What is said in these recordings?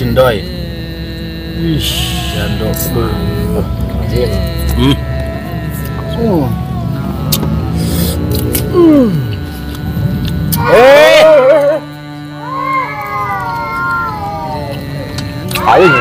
Cendoy. Jando. Ayo.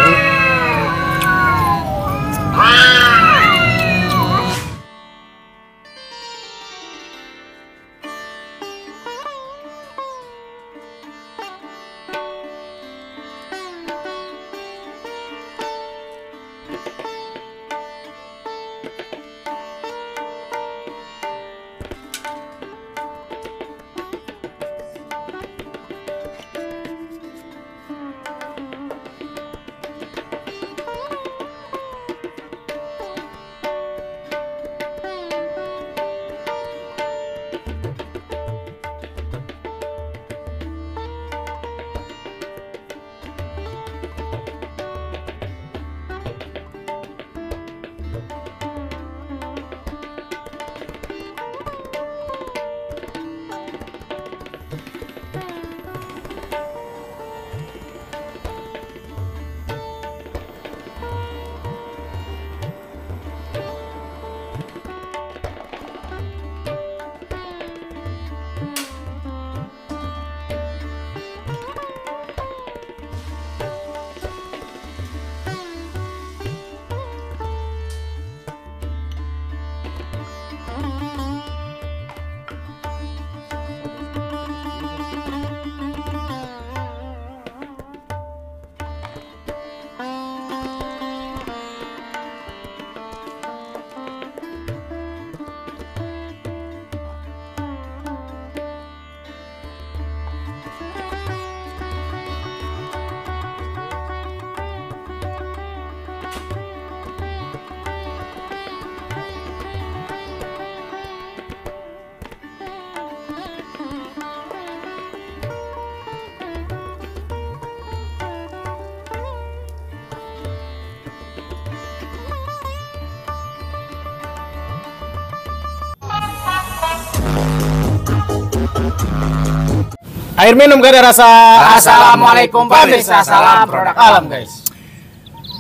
Air minum gak ada rasa. Assalamualaikum pemirsa, salam produk alam guys.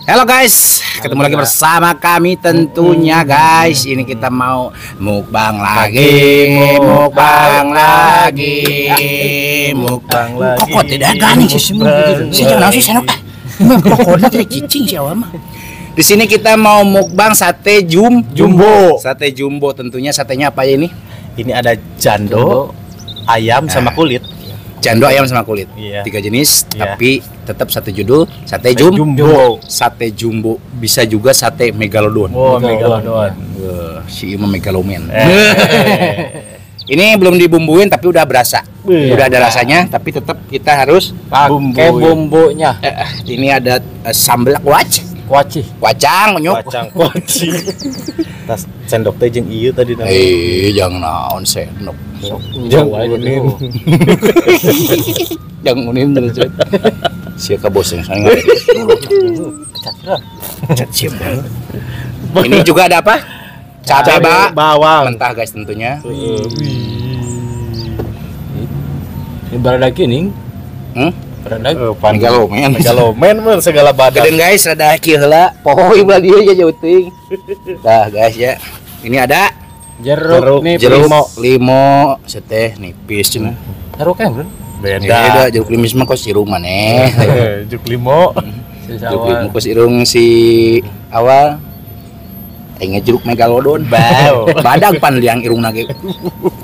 Halo guys, ketemu lagi bersama kami tentunya guys. Ini kita mau mukbang lagi. Kok tidak gani sih semua? Saya jangan sih senok. Pokoknya tidak cicing sih awal mah. Di sini kita mau mukbang sate jumbo. Sate jumbo tentunya satenya apa ya ini? Ini ada jando, ayam sama kulit. Jando ayam sama kulit, iya. 3 jenis, iya. Tapi tetap satu judul sate jumbo. Sate jumbo bisa juga sate megalodon. Oh, megalodon. Si Ima megalomen. Ini belum dibumbuin tapi udah berasa, udah ada rasanya. Tapi tetap kita harus pakai bumbunya. Ini ada sambal wacang menyuk. Kuaci. Tas sendok teh jeung ieu tadi namanya. Jangan naon sendok. Jangan unim terus. Siapa bos yang saya Cat siapa? Ini juga ada apa? Cabai bawang mentah guys tentunya. Ini barada kining. Megalomen mah segala badan. Kedeun guys rada kieu heula. Pohoy bal dieu aja jauting. Dah guys ya. Ini ada jeruk limo seteh nipis cenah. Jeruk kan, Bro? Beda jeruk limis mah kos irung maneh. Jeruk limo. Jeruk limo kos irung si awal. Ingat jeruk megalodon. Badag pan liang irung nage.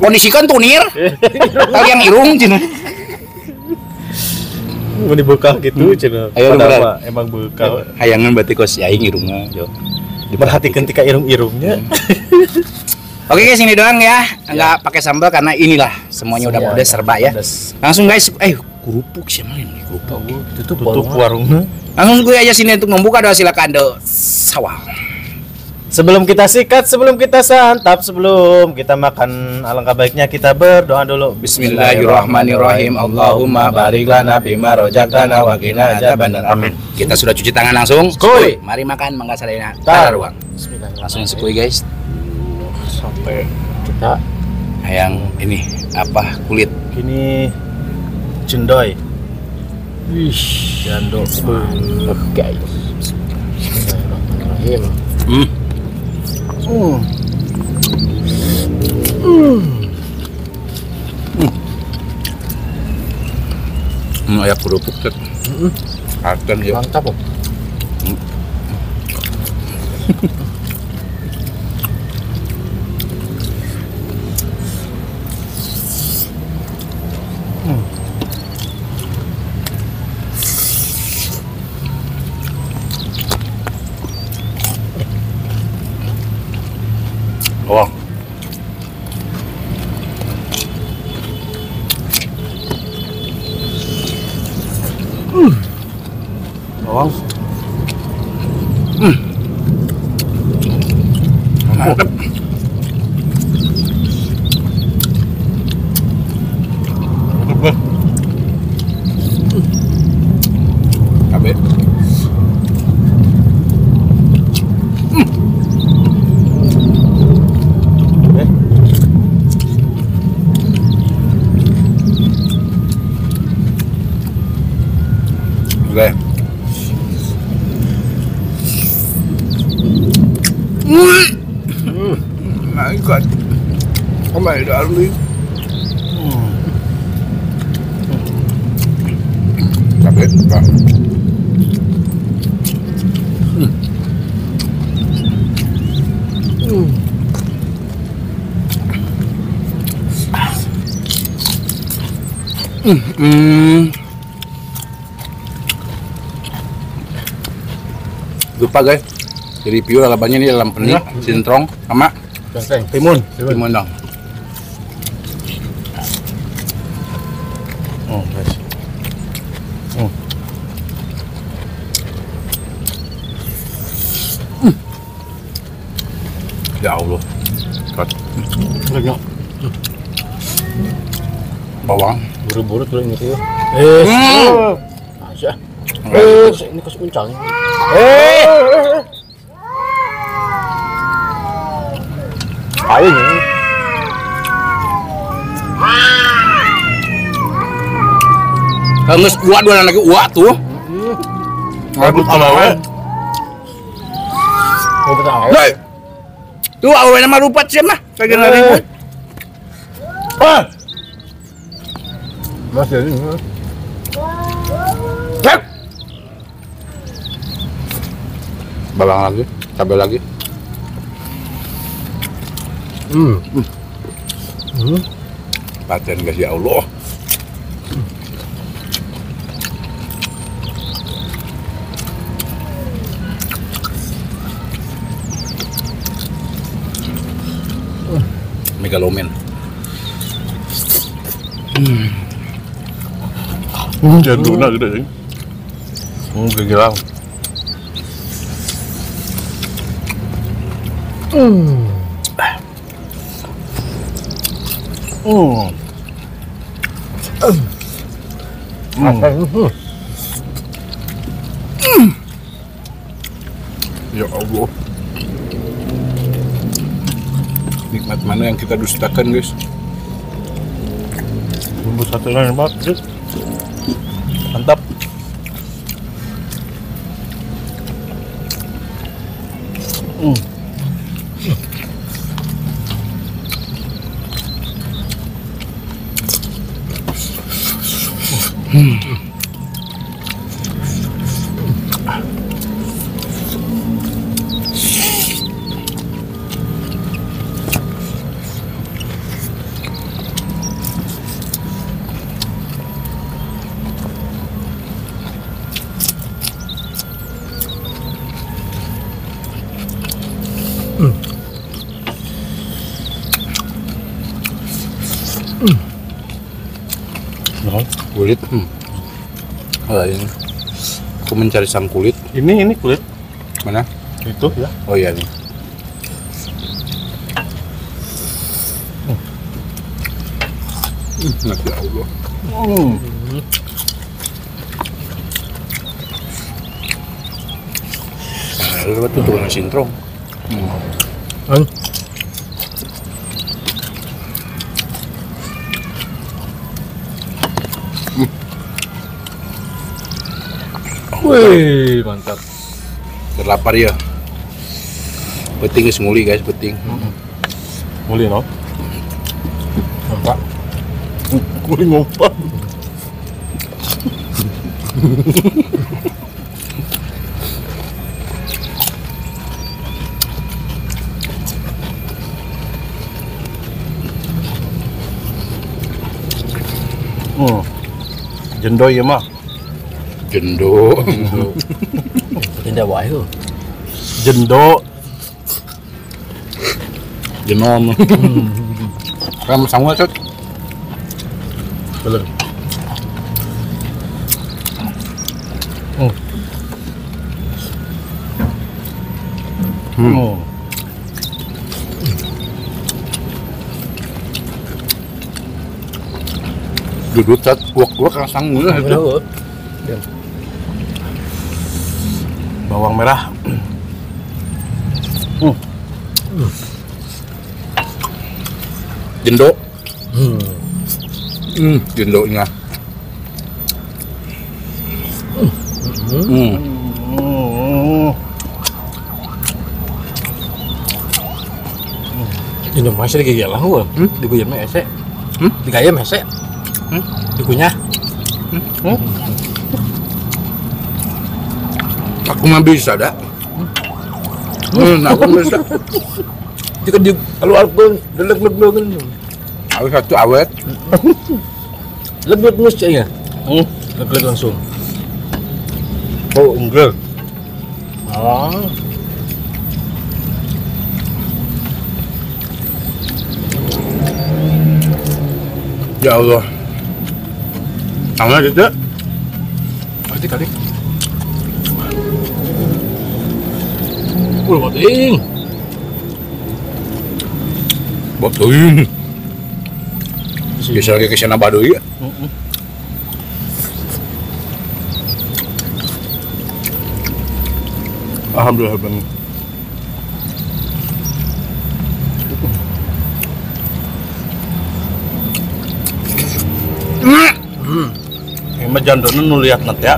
Kondisikan tunir. Liang irung cenah. Mau dibuka gitu cenah. Ayo emang buka. Hayangan berarti kos aing irungna yo. Diperhatikan ketika irung-irungnya. Oke guys, ini doang ya. Enggak pakai sambal karena inilah semuanya udah pedes serba ya. Langsung guys, kerupuk siapa ini kerupuk. Tutup warungnya. Langsung gue aja sini untuk membuka doa silakan do sawah. Sebelum kita sikat, sebelum kita santap, sebelum kita makan, alangkah baiknya kita berdoa dulu. Bismillahirrahmanirrahim. Allahumma barik lana bima razaqtana wa qina adzabannar. Amin. Kita sudah cuci tangan langsung. Skuy. Mari makan mangga sadayana. Tara ruang. Langsung skuy guys. Sampai kita yang ini apa kulit. Ini cendoy. Wih, jando. Guys. Bismillahirrahmanirrahim. Ayak kerupuk cek. Akan ya. Mantap, Om. Wah. Bawang. Mantap. Cabe. Oke. My God. Oh my darling. Cabe. Lupa guys, di review lalabannya ini dalam penik, sintrong, sama Timun. timun dong. Oh, guys. Ya Allah. Kat. Banyak. Bawang. Buru-buru tuh ini tuh. Asyik. Ini kesuncang. Ayo nih. Nges uak dua lagi uak tuh. Ngabut alawan. Oh, betul. Hei. Tuh awe nama rupat sih mah. Kagak ribut. Mas jadi. Cek. Bawang lagi, cabai lagi. Paten guys ya Allah. Megalomen. Jaduna gede. Gila. Ya Allah. Nikmat mana yang kita dustakan guys? Bumbu sate lain banget. Mantap. Kulit. Ini. Aku mencari sang kulit. Ini kulit. Mana? Itu ya. Oh iya nih. Masya Allah. Lewat tuh tukang sintrong. Wih, mantap. Berlapar ya. Peting geus nguli guys, peting. Mulai no. Mantap. Kuling ngumpat. Jendo ya mah. Jendo. Tidak wae tuh. Jendo. Jenom. Kamu sama cok. Belum. Duduk cat kuak-kuak rasang meulah itu. Bawang merah. Jendo. Jendonya. Ini masih lagi gila gua. Diguyam ese. Digayam ese. Dikunyah. Aku mah bisa dah. Aku bisa. Jika di kalau alkohol delek-delek Aku satu awet. lebih mus ya. Delek langsung. Oh, enggak. Ah. Ya Allah. Sama aja. Pasti kali. Boting. Botuin. Bisa lagi ke sana Baduy. Alhamdulillah bang. Ini mah jandona nu liat nanti ya.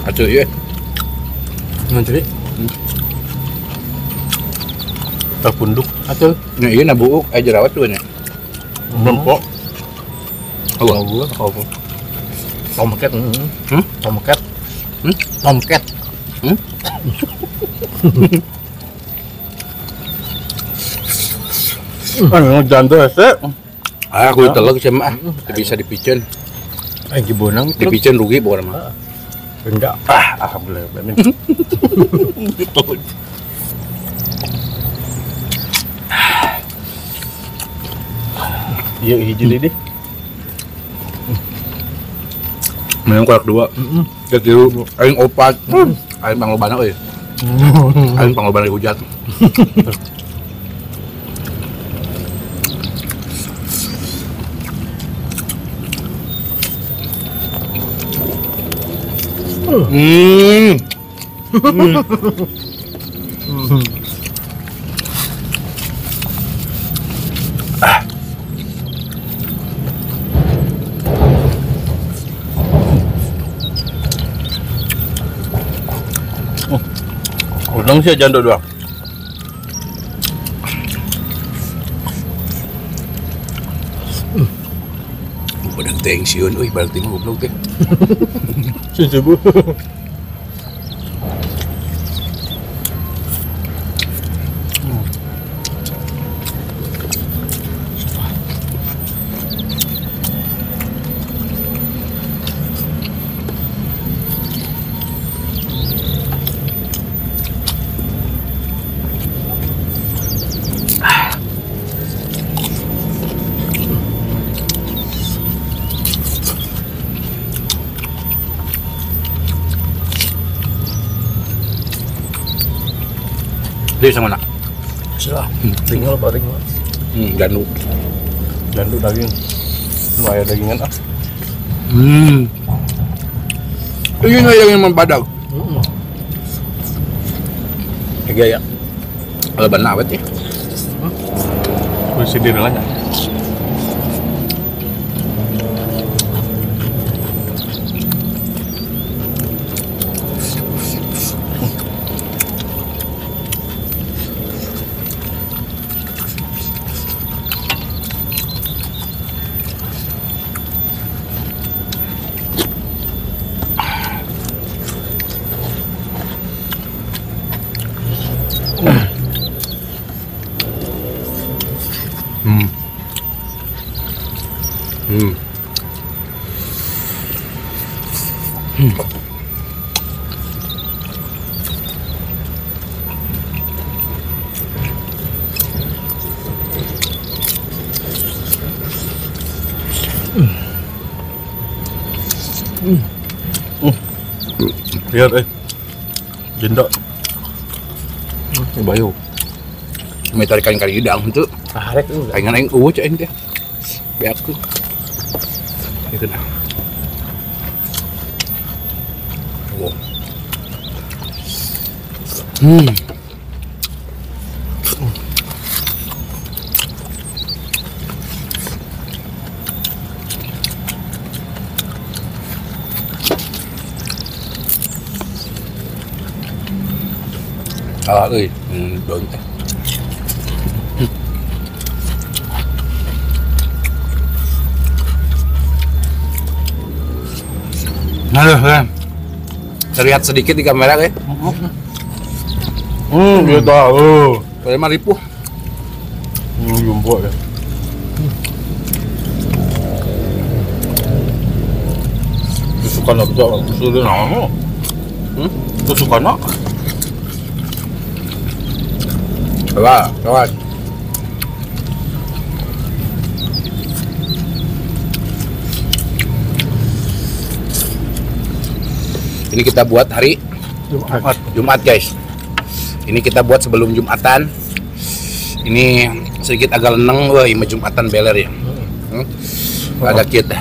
Atuh ya. Nanti Terpunduk. atuh. Nah iya na buuk aja jerawat tuh nya. Mempok. Kalau gua kalau tomcat. Tomcat. Tomcat. Memang jando ese. Aku telek sih mah. Bisa dipicen. Gibonang Dipicen rugi bukan mah. enggak. Alhamdulillah. Amin. Iya hiji deh. Memang kolak dua. Ketiru aing opat. Aing panglobana euy. Aing panglobana hujat. Udang sih jando doang. Badang tension euy, berarti mah goblok teh. Subuh. Dia sama nak. Sudah. Tinggal baring. Ganduk. Jando daging. Nu aya dagingan ah. Ini yang membadag. Tiga ya. Kalau benar awet ya. Kuwi si direlanya. Lihat jendok. Bayu. May tarikan kali udang itu. Arek tuh. Pengen aing eueuh cai teh. Beak tuh. Itu dah. Wow. Kalah euy, daun teh. Aduh, kan. Terlihat sedikit di kamera kayak. Dia tahu. Kayak mah ripuh. Jumbo ya. Kesukaan aku tak sudah nama. Kesukaan aku. Coba, coba. Ini kita buat hari Jumat guys. Ini kita buat sebelum Jumatan. Ini sedikit agak leneng, wah ini Jumatan beler ya. Agak cute.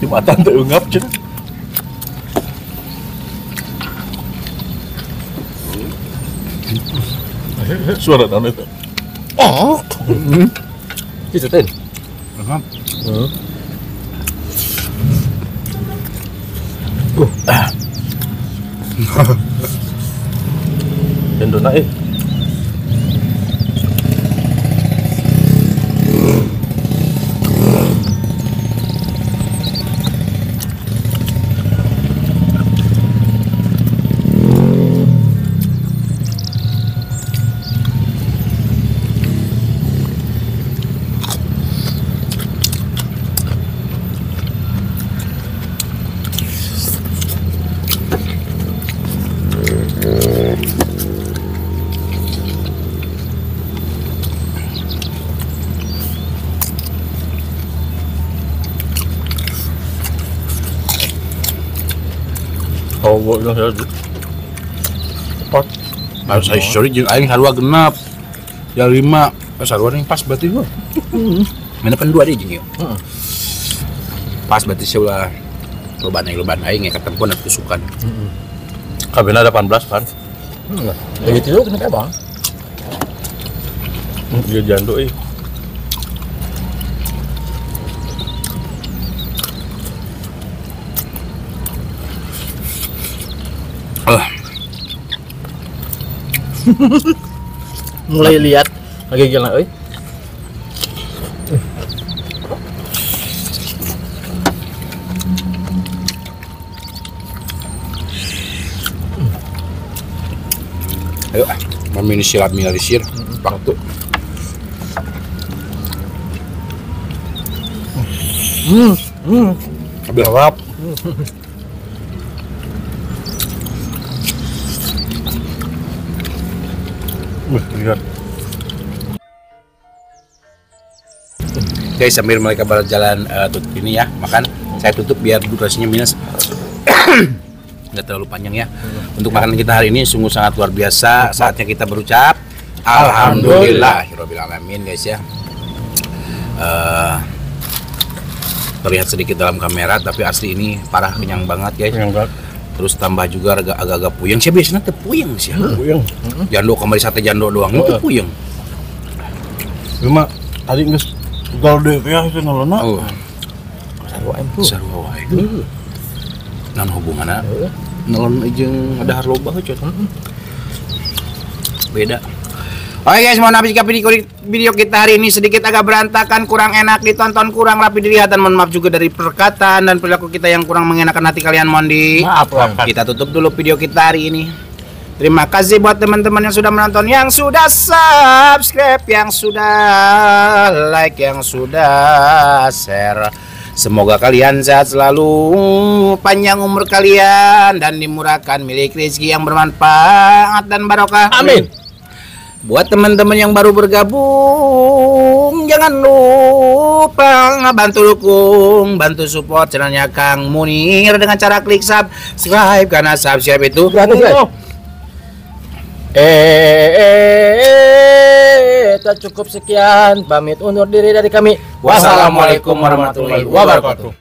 Jumatan tuh ngap cina. Suara dan itu. Oh, Itu ten. Jendona Oh, buat yang saya cepat. harus saya sorry jeung aing sarua genap. Ya 5. Sarua yang pas berarti gua. Mana kan 2 deh jeung ieu. Pas berarti sebelah loban aing ya ketemu na tusukan. Kabina 18 kan? Lagi tidur kenapa bang? Dia janduk Mulai lihat lagi jalan, Ayo meminimalisir waktu. Gelap. Lihat. Guys, sambil mereka berjalan tutup ini ya, makan. Saya tutup biar durasinya minus. Nggak terlalu panjang ya. Untuk makanan kita hari ini sungguh sangat luar biasa. Saatnya kita berucap alhamdulillahirabbil alamin guys ya. Terlihat sedikit dalam kamera tapi asli ini parah kenyang banget guys. Terus tambah juga agak-agak puyeng. Saya biasanya teh puyeng sih. Puyeng. Jando kamari sate jando doang itu puyeng. Cuma tadi geus galde ya itu nolona. Oh. Sarua itu. Sarua wae. Nan hubunganna nolon jeung ada loba heuh. Beda. Oke guys, mohon maaf jika video kita hari ini sedikit agak berantakan, kurang enak ditonton, kurang rapi dilihat, dan mohon maaf juga dari perkataan dan perilaku kita yang kurang mengenakan hati kalian, mohon di Maaf. Kita tutup dulu video kita hari ini. Terima kasih buat teman-teman yang sudah menonton, yang sudah subscribe, yang sudah like, yang sudah share. Semoga kalian sehat selalu, panjang umur kalian, dan dimurahkan milik rezeki yang bermanfaat dan barokah. Amin. Buat teman-teman yang baru bergabung, jangan lupa bantu dukung, bantu support channelnya Kang Munir dengan cara klik subscribe, karena subscribe itu Gratis, guys. Tak cukup sekian, pamit undur diri dari kami. Wassalamualaikum warahmatullahi wabarakatuh.